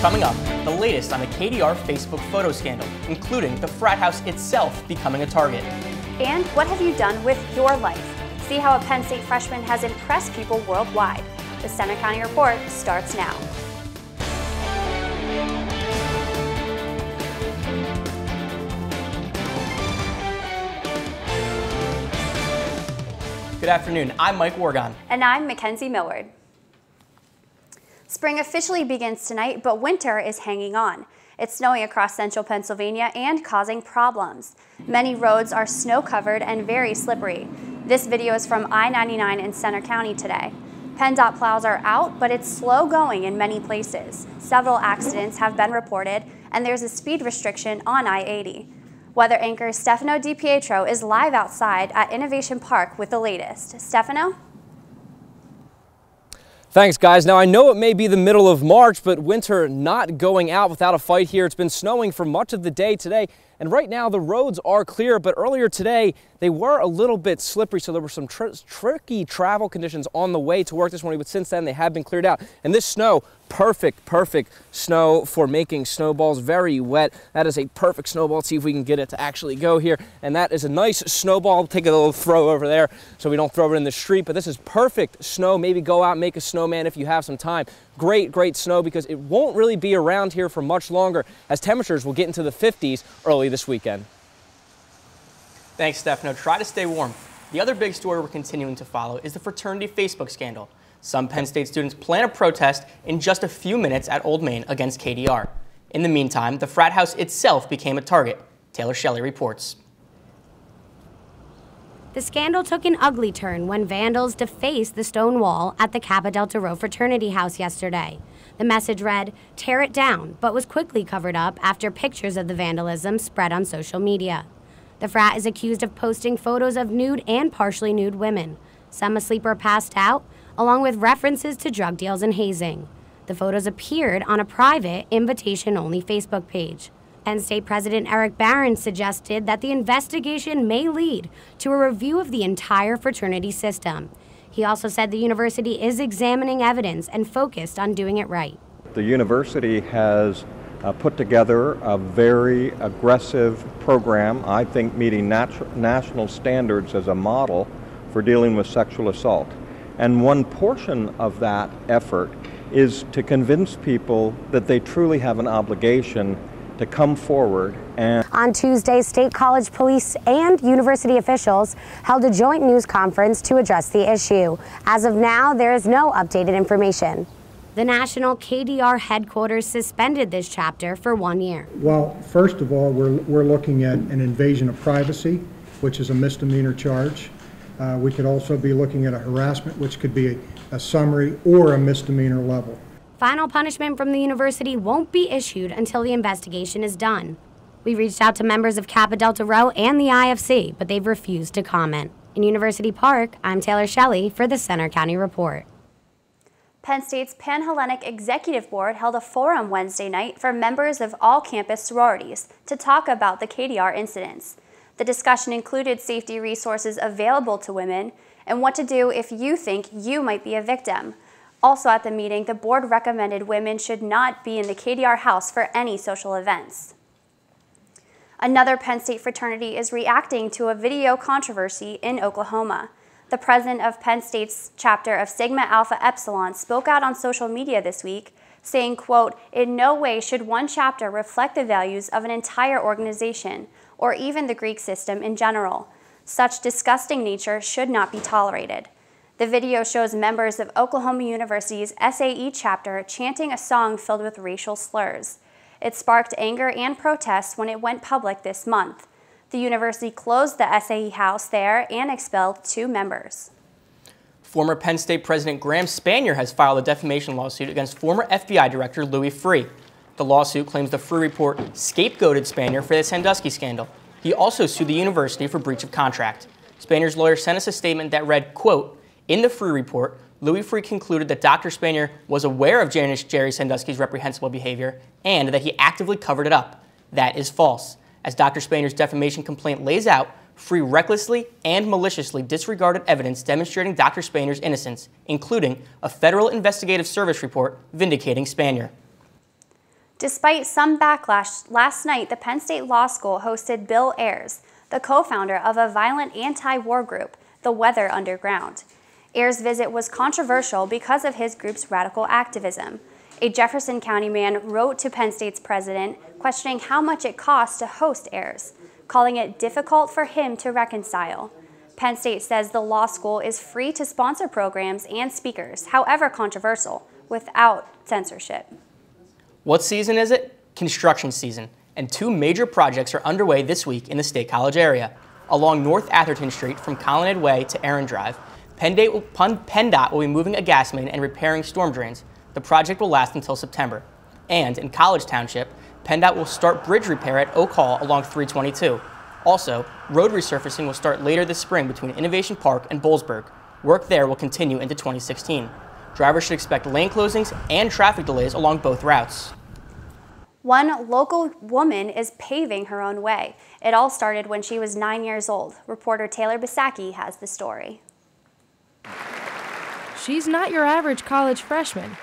Coming up, the latest on the KDR Facebook photo scandal, including the frat house itself becoming a target. And what have you done with your life? See how a Penn State freshman has impressed people worldwide. The Center County Report starts now. Good afternoon, I'm Mike Wargon. And I'm Mackenzie Millward. Spring officially begins tonight, but winter is hanging on. It's snowing across central Pennsylvania and causing problems. Many roads are snow-covered and very slippery. This video is from I-99 in Center County today. PennDOT plows are out, but it's slow going in many places. Several accidents have been reported, and there's a speed restriction on I-80. Weather anchor Stefano DiPietro is live outside at Innovation Park with the latest. Stefano? Thanks, guys. Now, I know it may be the middle of March, but winter not going out without a fight here. It's been snowing for much of the day today, and right now the roads are clear, but earlier today they were a little bit slippery, so there were some tricky travel conditions on the way to work this morning, but since then they have been cleared out. And this snow, perfect snow for making snowballs, very wet. That is a perfect snowball. Let's see if we can get it to actually go here. And that is a nice snowball. Take a little throw over there so we don't throw it in the street, but this is perfect snow. Maybe go out and make a snowman if you have some time. Great snow, because it won't really be around here for much longer, as temperatures will get into the 50s early this weekend. Thanks, Stefano. Try to stay warm. The other big story we're continuing to follow is the fraternity Facebook scandal. Some Penn State students plan a protest in just a few minutes at Old Main against KDR. In the meantime, the frat house itself became a target. Taylor Shelley reports. The scandal took an ugly turn when vandals defaced the stone wall at the Kappa Delta Rho fraternity house yesterday. The message read, "Tear it down," but was quickly covered up after pictures of the vandalism spread on social media. The frat is accused of posting photos of nude and partially nude women, some asleep or passed out, along with references to drug deals and hazing. The photos appeared on a private, invitation-only Facebook page. Penn State President Eric Barron suggested that the investigation may lead to a review of the entire fraternity system. He also said the university is examining evidence and focused on doing it right. The university has put together a very aggressive program, I think meeting national standards as a model for dealing with sexual assault. And one portion of that effort is to convince people that they truly have an obligation to come forward. And on Tuesday, State College police and university officials held a joint news conference to address the issue. As of now, there is no updated information. The national KDR headquarters suspended this chapter for 1 year. Well, first of all, we're looking at an invasion of privacy, which is a misdemeanor charge. We could also be looking at a harassment, which could be a summary or a misdemeanor level. Final punishment from the university won't be issued until the investigation is done. We reached out to members of Kappa Delta Rho and the IFC, but they've refused to comment. In University Park, I'm Taylor Shelley for the Center County Report. Penn State's Pan-Hellenic Executive Board held a forum Wednesday night for members of all campus sororities to talk about the KDR incidents. The discussion included safety resources available to women and what to do if you think you might be a victim. Also at the meeting, the board recommended women should not be in the KDR house for any social events. Another Penn State fraternity is reacting to a video controversy in Oklahoma. The president of Penn State's chapter of Sigma Alpha Epsilon spoke out on social media this week, saying, quote, "In no way should one chapter reflect the values of an entire organization, or even the Greek system in general. Such disgusting nature should not be tolerated." The video shows members of Oklahoma University's SAE chapter chanting a song filled with racial slurs. It sparked anger and protests when it went public this month. The university closed the SAE house there and expelled 2 members. Former Penn State President Graham Spanier has filed a defamation lawsuit against former FBI Director Louis Freeh. The lawsuit claims the Freeh report scapegoated Spanier for the Sandusky scandal. He also sued the university for breach of contract. Spanier's lawyer sent us a statement that read, quote, "In the Freeh report, Louis Freeh concluded that Dr. Spanier was aware of Jerry Sandusky's reprehensible behavior and that he actively covered it up. That is false. As Dr. Spanier's defamation complaint lays out, Freeh recklessly and maliciously disregarded evidence demonstrating Dr. Spanier's innocence, including a Federal Investigative Service report vindicating Spanier." Despite some backlash, last night the Penn State Law School hosted Bill Ayers, the co-founder of a violent anti-war group, the Weather Underground. Ayers' visit was controversial because of his group's radical activism. A Jefferson County man wrote to Penn State's president questioning how much it costs to host Ayers, calling it difficult for him to reconcile. Penn State says the law school is free to sponsor programs and speakers, however controversial, without censorship. What season is it? Construction season, and 2 major projects are underway this week in the State College area. Along North Atherton Street from Colonnade Way to Aaron Drive, PennDOT will be moving a gas main and repairing storm drains. The project will last until September. And in College Township, PennDOT will start bridge repair at Oak Hall along 322. Also, road resurfacing will start later this spring between Innovation Park and Boalsburg. Work there will continue into 2016. Drivers should expect lane closings and traffic delays along both routes. One local woman is paving her own way. It all started when she was 9 years old. Reporter Taylor Bisacki has the story. She's not your average college freshman.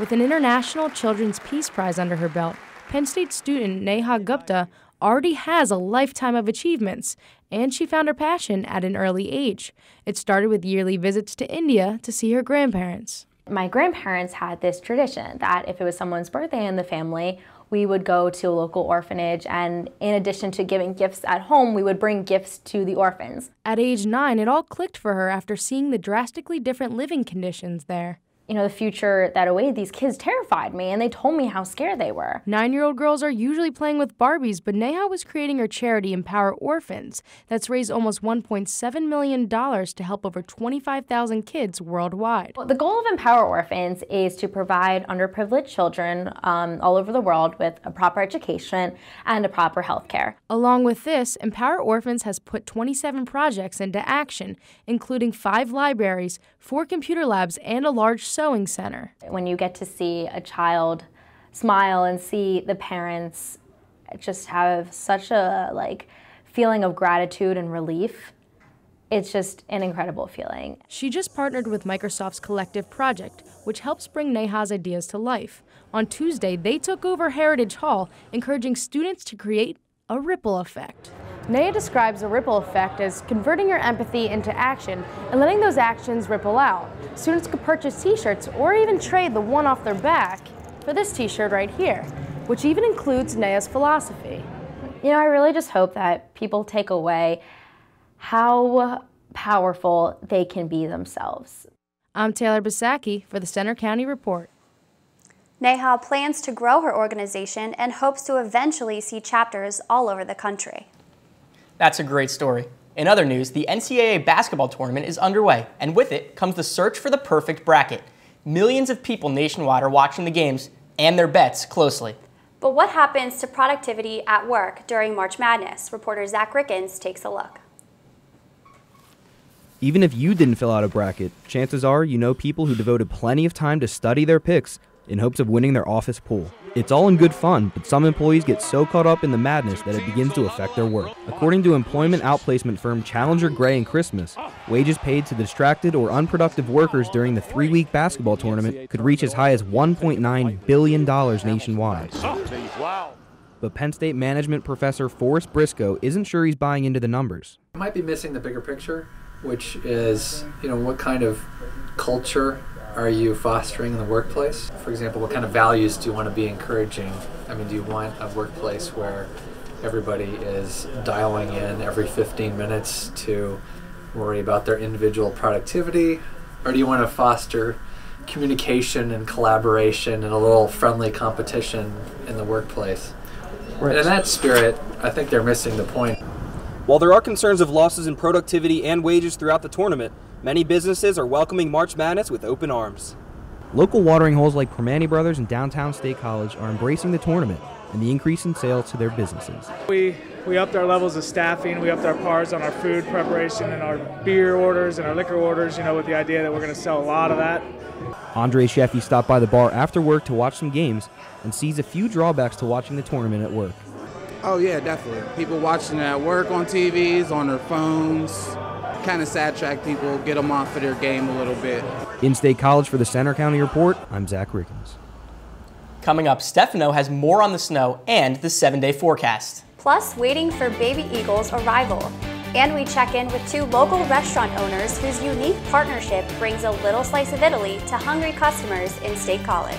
With an International Children's Peace Prize under her belt, Penn State student Neha Gupta already has a lifetime of achievements, and she found her passion at an early age. It started with yearly visits to India to see her grandparents. My grandparents had this tradition that if it was someone's birthday in the family, we would go to a local orphanage, and in addition to giving gifts at home, we would bring gifts to the orphans. At age 9, it all clicked for her after seeing the drastically different living conditions there. You know, the future that awaited these kids terrified me, and they told me how scared they were. 9-year-old girls are usually playing with Barbies, but Neha was creating her charity Empower Orphans that's raised almost $1.7 million to help over 25,000 kids worldwide. The goal of Empower Orphans is to provide underprivileged children all over the world with a proper education and a proper health care. Along with this, Empower Orphans has put 27 projects into action, including 5 libraries, 4 computer labs, and a large sewing center. When you get to see a child smile and see the parents just have such a feeling of gratitude and relief, it's just an incredible feeling. She just partnered with Microsoft's Collective Project, which helps bring Neha's ideas to life. On Tuesday, they took over Heritage Hall, encouraging students to create a ripple effect. Neha describes a ripple effect as converting your empathy into action and letting those actions ripple out. Students could purchase t-shirts or even trade the one off their back for this t-shirt right here, which even includes Neha's philosophy. You know, I really just hope that people take away how powerful they can be themselves. I'm Taylor Bisacki for the Center County Report. Neha plans to grow her organization and hopes to eventually see chapters all over the country. That's a great story. In other news, the NCAA basketball tournament is underway, and with it comes the search for the perfect bracket. Millions of people nationwide are watching the games and their bets closely. But what happens to productivity at work during March Madness? Reporter Zach Rickens takes a look. Even if you didn't fill out a bracket, chances are you know people who devoted plenty of time to study their picks in hopes of winning their office pool. It's all in good fun, but some employees get so caught up in the madness that it begins to affect their work. According to employment outplacement firm Challenger Gray & Christmas, wages paid to the distracted or unproductive workers during the 3-week basketball tournament could reach as high as $1.9 billion nationwide. But Penn State management professor Forrest Briscoe isn't sure he's buying into the numbers. You might be missing the bigger picture, which is, what kind of culture are you fostering in the workplace? For example, what kind of values do you want to be encouraging? Do you want a workplace where everybody is dialing in every 15 minutes to worry about their individual productivity? Or do you want to foster communication and collaboration and a little friendly competition in the workplace? Right. And in that spirit, I think they're missing the point. While there are concerns of losses in productivity and wages throughout the tournament, many businesses are welcoming March Madness with open arms. Local watering holes like Primanti Brothers and Downtown State College are embracing the tournament and the increase in sales to their businesses. We upped our levels of staffing, we upped our pars on our food preparation and our beer orders and our liquor orders, with the idea that we're going to sell a lot of that. Andre Sheffy stopped by the bar after work to watch some games and sees a few drawbacks to watching the tournament at work. Oh yeah, definitely. People watching it at work on TVs, on their phones. Kind of sidetrack people, get them off of their game a little bit. In State College for the Center County Report, I'm Zach Rickens. Coming up, Stefano has more on the snow and the 7-day forecast. Plus, waiting for baby Eagle's arrival. And we check in with 2 local restaurant owners whose unique partnership brings a little slice of Italy to hungry customers in State College.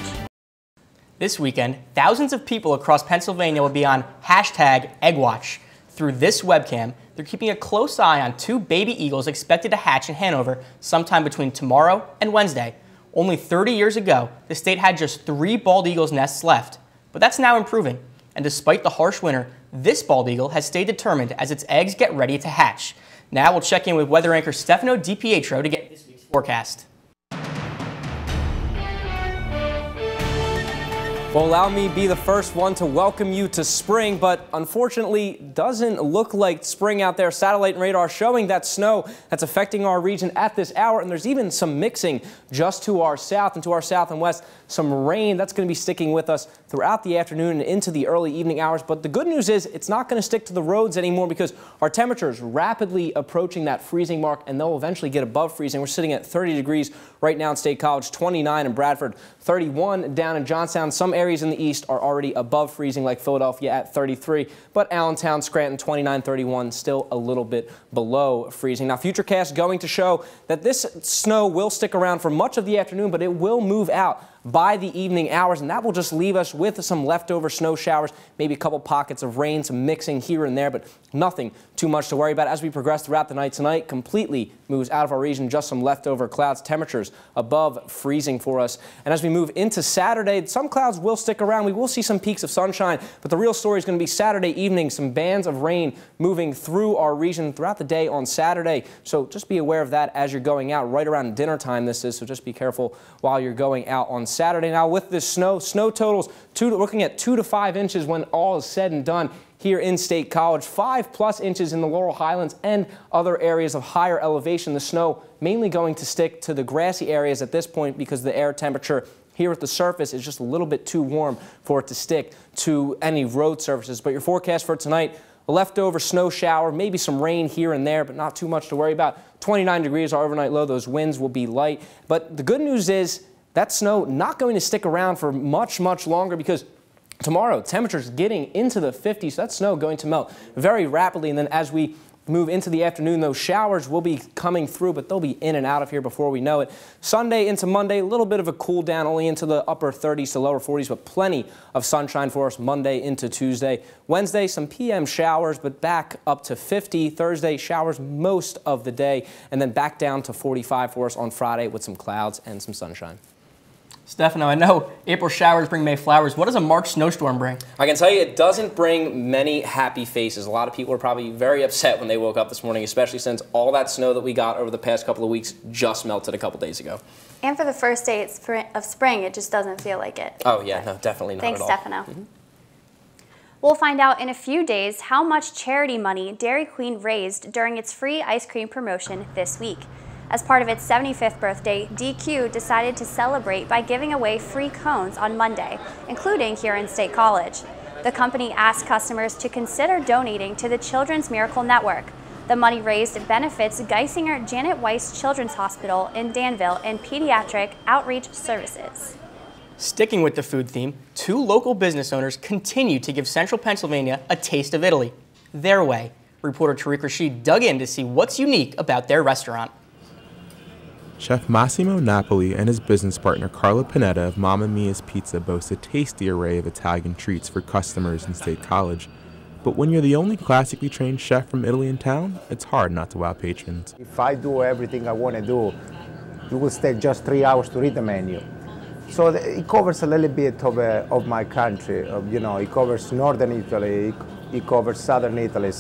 This weekend, thousands of people across Pennsylvania will be on #EggWatch. Through this webcam, they're keeping a close eye on 2 baby eagles expected to hatch in Hanover sometime between tomorrow and Wednesday. Only 30 years ago, the state had just 3 bald eagles nests left, but that's now improving. And despite the harsh winter, this bald eagle has stayed determined as its eggs get ready to hatch. Now we'll check in with weather anchor Stefano DiPietro to get this week's forecast. Well, allow me be the first one to welcome you to spring, but unfortunately doesn't look like spring out there. Satellite and radar showing that snow that's affecting our region at this hour, and there's even some mixing just to our south and to our south and west. Some rain that's going to be sticking with us throughout the afternoon and into the early evening hours. But the good news is it's not going to stick to the roads anymore because our temperature is rapidly approaching that freezing mark, and they'll eventually get above freezing. We're sitting at 30 degrees right now in State College, 29 in Bradford, 31 down in Johnstown. Some areas in the east are already above freezing, like Philadelphia at 33, but Allentown, Scranton, 29, 31, still a little bit below freezing. Now, Futurecast going to show that this snow will stick around for much of the afternoon, but it will move out by the evening hours, and that will just leave us with some leftover snow showers, maybe a couple pockets of rain, some mixing here and there, but nothing too much to worry about as we progress throughout the night. Tonight completely moves out of our region, just some leftover clouds, temperatures above freezing for us. And as we move into Saturday, some clouds will stick around. We will see some peaks of sunshine, but the real story is going to be Saturday evening, some bands of rain moving through our region throughout the day on Saturday. So just be aware of that as you're going out. Right around dinner time this is, so just be careful while you're going out on Saturday. Now with this snow totals, looking at 2 to 5 inches when all is said and done here in State College, 5+ inches in the Laurel Highlands and other areas of higher elevation. The snow mainly going to stick to the grassy areas at this point because the air temperature here at the surface is just a little bit too warm for it to stick to any road surfaces. But your forecast for tonight, a leftover snow shower, maybe some rain here and there, but not too much to worry about. 29 degrees our overnight low. Those winds will be light. But the good news is that snow not going to stick around for much longer because tomorrow temperatures getting into the 50s. So that snow going to melt very rapidly. And then as we move into the afternoon, those showers will be coming through, but they'll be in and out of here before we know it. Sunday into Monday, a little bit of a cool down, only into the upper 30s to lower 40s, but plenty of sunshine for us Monday into Tuesday. Wednesday, some PM showers, but back up to 50. Thursday, showers most of the day, and then back down to 45 for us on Friday with some clouds and some sunshine. Stefano, I know April showers bring May flowers. What does a March snowstorm bring? I can tell you it doesn't bring many happy faces. A lot of people are probably very upset when they woke up this morning, especially since all that snow that we got over the past couple of weeks just melted a couple days ago. And for the first day of spring, it just doesn't feel like it. Oh, yeah, no, definitely not Thanks, at all. Stefano. Mm-hmm. We'll find out in a few days how much charity money Dairy Queen raised during its free ice cream promotion this week. As part of its 75th birthday, DQ decided to celebrate by giving away free cones on Monday, including here in State College. The company asked customers to consider donating to the Children's Miracle Network. The money raised benefits Geisinger Janet Weiss Children's Hospital in Danville and Pediatric Outreach Services. Sticking with the food theme, 2 local business owners continue to give Central Pennsylvania a taste of Italy, their way. Reporter Tariq Rashid dug in to see what's unique about their restaurant. Chef Massimo Napoli and his business partner Carla Panetta of Mamma Mia's Pizza boast a tasty array of Italian treats for customers in State College. But when you're the only classically trained chef from Italy in town, it's hard not to wow patrons. If I do everything I want to do, it will take just 3 hours to read the menu. So it covers a little bit of my country. You know, it covers northern Italy, it covers southern Italy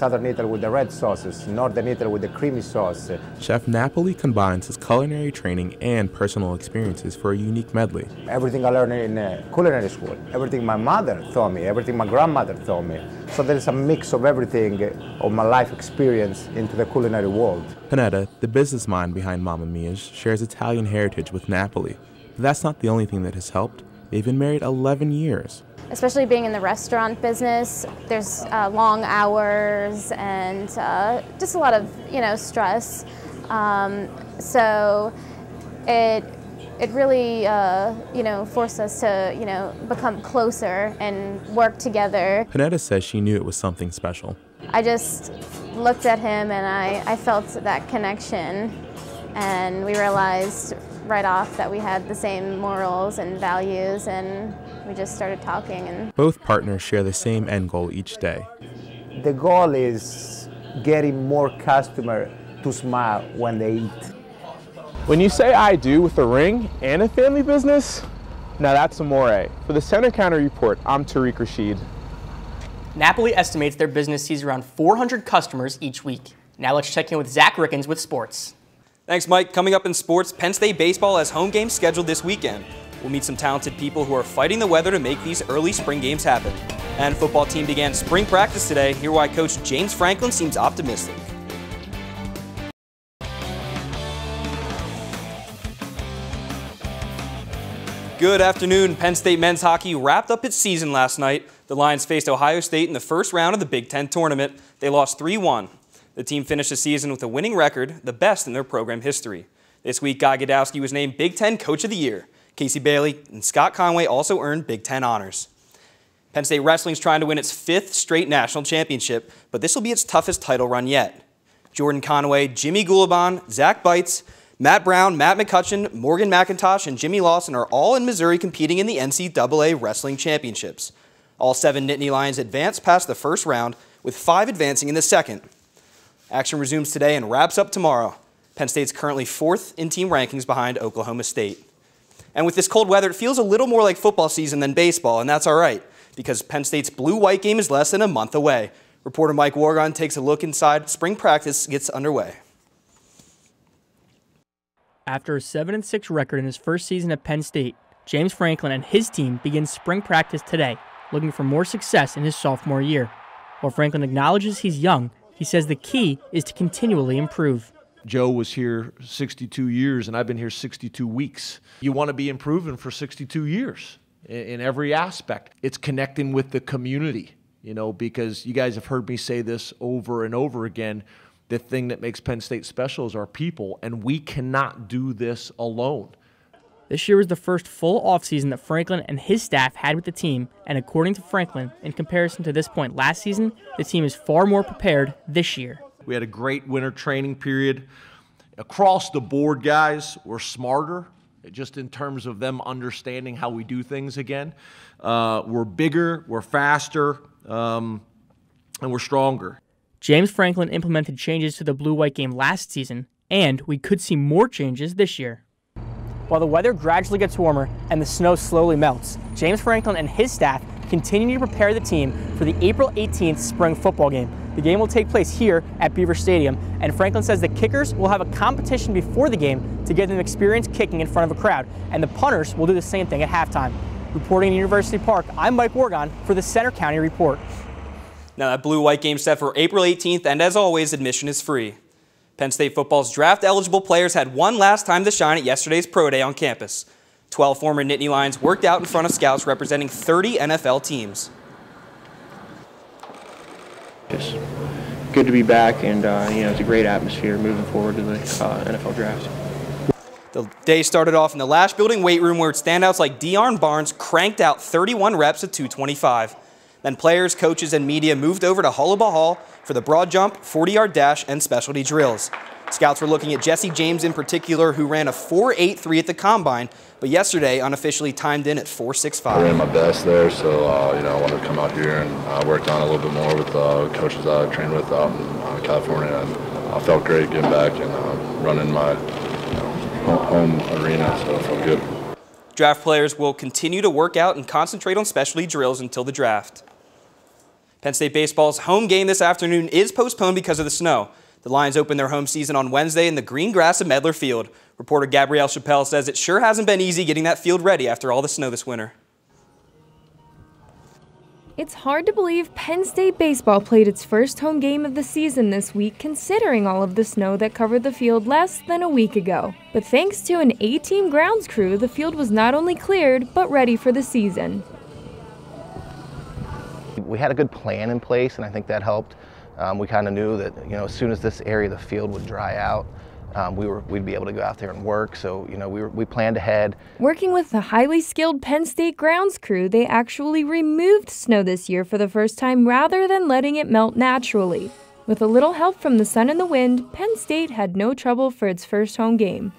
with the red sauces, northern Italy with the creamy sauce. Chef Napoli combines his culinary training and personal experiences for a unique medley. Everything I learned in culinary school, everything my mother taught me, everything my grandmother taught me. So there's a mix of everything of my life experience into the culinary world. Panetta, the business mind behind Mamma Mia's, shares Italian heritage with Napoli. But that's not the only thing that has helped. They've been married 11 years. Especially being in the restaurant business, there's long hours and just a lot of stress. So it it really, forced us to, become closer and work together. Panetta says she knew it was something special. I just looked at him and I felt that connection, and we realized right off that we had the same morals and values, and we just started talking. And both partners share the same end goal each day. The goal is getting more customers to smile when they eat. When you say I do with a ring and a family business, now that's amore. For the Center County Report, I'm Tariq Rashid. Napoli estimates their business sees around 400 customers each week. Now let's check in with Zach Rickens with sports. Thanks, Mike. Coming up in sports, Penn State baseball has home games scheduled this weekend. We'll meet some talented people who are fighting the weather to make these early spring games happen. And football team began spring practice today. Hear why Coach James Franklin seems optimistic. Good afternoon. Penn State men's hockey wrapped up its season last night. The Lions faced Ohio State in the first round of the Big Ten tournament. They lost 3-1. The team finished the season with a winning record, the best in their program history. This week, Guy Gadowski was named Big Ten Coach of the Year. Casey Bailey and Scott Conway also earned Big Ten honors. Penn State Wrestling is trying to win its 5th straight national championship, but this will be its toughest title run yet. Jordan Conway, Jimmy Gulabon, Zach Bites, Matt Brown, Matt McCutcheon, Morgan McIntosh, and Jimmy Lawson are all in Missouri competing in the NCAA Wrestling Championships. All 7 Nittany Lions advanced past the first round, with 5 advancing in the second. Action resumes today and wraps up tomorrow. Penn State's currently 4th in team rankings behind Oklahoma State. And with this cold weather, it feels a little more like football season than baseball, and that's all right, because Penn State's blue-white game is less than a month away. Reporter Mike Wargon takes a look inside. Spring practice gets underway. After a 7-6 record in his first season at Penn State, James Franklin and his team begin spring practice today, looking for more success in his sophomore year. While Franklin acknowledges he's young, he says the key is to continually improve. Joe was here 62 years, and I've been here 62 weeks. You want to be improving for 62 years in every aspect. It's connecting with the community, because you guys have heard me say this over and over again. The thing that makes Penn State special is our people, and we cannot do this alone. This year was the first full offseason that Franklin and his staff had with the team, and according to Franklin, in comparison to this point last season, the team is far more prepared this year. We had a great winter training period. Across the board, guys, we're smarter, just in terms of them understanding how we do things again. We're bigger, we're faster, and we're stronger. James Franklin implemented changes to the blue-white game last season, and we could see more changes this year. While the weather gradually gets warmer and the snow slowly melts, James Franklin and his staff continue to prepare the team for the April 18th spring football game. The game will take place here at Beaver Stadium, and Franklin says the kickers will have a competition before the game to get them experience kicking in front of a crowd, and the punters will do the same thing at halftime. Reporting in University Park, I'm Mike Wargon for the Center County Report. Now that blue-white game set for April 18th, and as always, admission is free. Penn State football's draft-eligible players had one last time to shine at yesterday's Pro Day on campus. 12 former Nittany Lions worked out in front of scouts representing 30 NFL teams. It's good to be back, and it's a great atmosphere moving forward to the NFL draft. The day started off in the Lash Building weight room, where standouts like De'Arn Barnes cranked out 31 reps at 225. Then players, coaches, and media moved over to Hullabaloo Hall for the broad jump, 40-yard dash, and specialty drills. Scouts were looking at Jesse James in particular, who ran a 4.83 at the Combine, but yesterday unofficially timed in at 4.65. I ran my best there, so I wanted to come out here and worked on a little bit more with coaches I trained with out in California. And I felt great getting back and running my home arena, so it felt good. Draft players will continue to work out and concentrate on specialty drills until the draft. Penn State baseball's home game this afternoon is postponed because of the snow. The Lions open their home season on Wednesday in the green grass of Medler Field. Reporter Gabrielle Chappelle says it sure hasn't been easy getting that field ready after all the snow this winter. It's hard to believe Penn State baseball played its first home game of the season this week, considering all of the snow that covered the field less than a week ago. But thanks to an A-team grounds crew, the field was not only cleared, but ready for the season. We had a good plan in place, and I think that helped. We kind of knew that, as soon as this area of the field would dry out, we'd be able to go out there and work. So, you know, we planned ahead. Working with the highly skilled Penn State grounds crew, they actually removed snow this year for the first time rather than letting it melt naturally. With a little help from the sun and the wind, Penn State had no trouble for its first home game.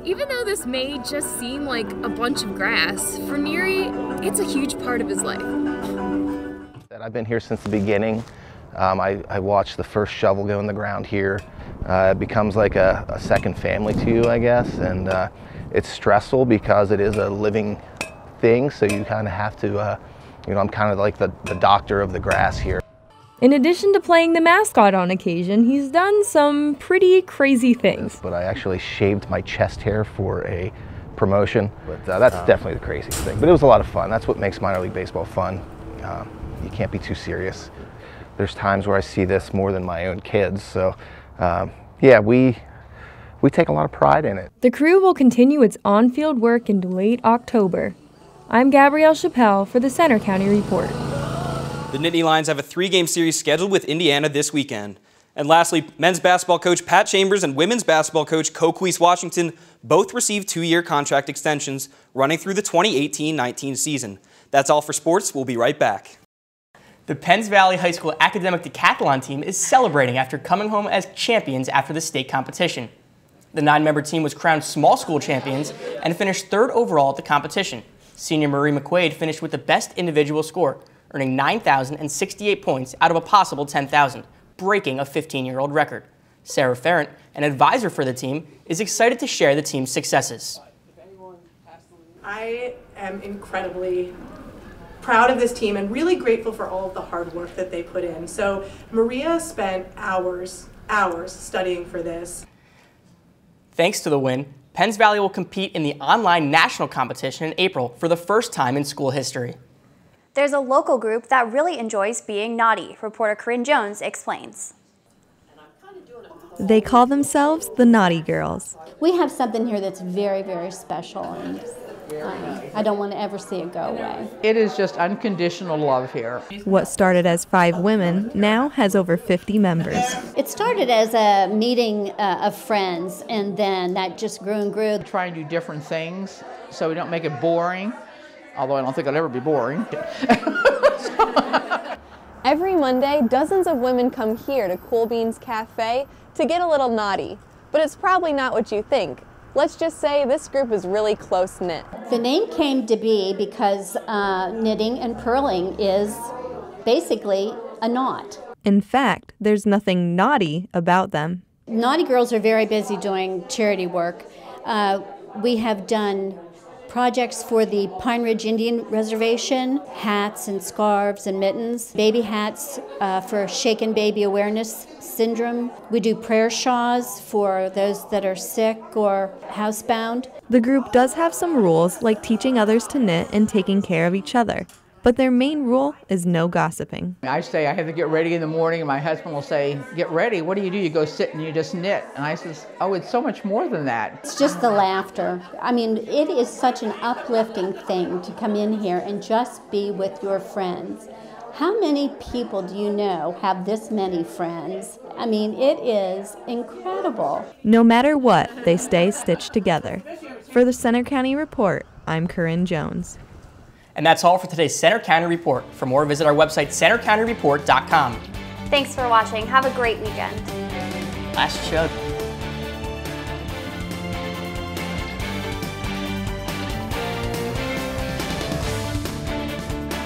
Even though this may just seem like a bunch of grass, for Neri, it's a huge part of his life. I've been here since the beginning. I watched the first shovel go in the ground here. It becomes like a second family to you, I guess, and it's stressful because it is a living thing, so you kind of have to, you know, I'm kind of like the doctor of the grass here. In addition to playing the mascot on occasion, he's done some pretty crazy things. But I actually shaved my chest hair for a promotion, but that's definitely the craziest thing. But it was a lot of fun. That's what makes minor league baseball fun. You can't be too serious. There's times where I see this more than my own kids, so yeah, we take a lot of pride in it. The crew will continue its on-field work into late October. I'm Gabrielle Chappelle for the Center County Report. The Nittany Lions have a 3-game series scheduled with Indiana this weekend. And lastly, men's basketball coach Pat Chambers and women's basketball coach Coquise Washington both received 2-year contract extensions running through the 2018-19 season. That's all for sports. We'll be right back. The Penns Valley High School Academic Decathlon team is celebrating after coming home as champions after the state competition. The 9-member team was crowned small school champions and finished 3rd overall at the competition. Senior Marie McQuaid finished with the best individual score, earning 9,068 points out of a possible 10,000, breaking a 15-year-old record. Sarah Ferrant, an advisor for the team, is excited to share the team's successes. I am incredibly proud of this team and really grateful for all of the hard work that they put in. So Maria spent hours studying for this. Thanks to the win, Penns Valley will compete in the online national competition in April for the first time in school history. There's a local group that really enjoys being naughty. Reporter Corinne Jones explains. They call themselves the Naughty Girls. We have something here that's very, very special, and I don't want to ever see it go away. It is just unconditional love here. What started as 5 women now has over 50 members. It started as a meeting of friends, and then that just grew and grew. Try and do different things so we don't make it boring. Although I don't think it'll ever be boring. Every Monday, dozens of women come here to Cool Beans Cafe to get a little naughty. But it's probably not what you think. Let's just say this group is really close-knit. The name came to be because knitting and purling is basically a knot. In fact, there's nothing naughty about them. Naughty girls are very busy doing charity work. We have done projects for the Pine Ridge Indian Reservation, hats and scarves and mittens, baby hats for Shaken Baby Awareness Syndrome. We do prayer shawls for those that are sick or housebound. The group does have some rules, like teaching others to knit and taking care of each other. But their main rule is no gossiping. I say I have to get ready in the morning, and my husband will say, "Get ready, what do? You go sit and you just knit." And I says, "Oh, it's so much more than that." It's just the laughter. I mean, it is such an uplifting thing to come in here and just be with your friends. How many people do you know have this many friends? I mean, it is incredible. No matter what, they stay stitched together. For the Center County Report, I'm Corinne Jones. And that's all for today's Center County Report. For more, visit our website, centercountyreport.com. Thanks for watching. Have a great weekend. Last chug.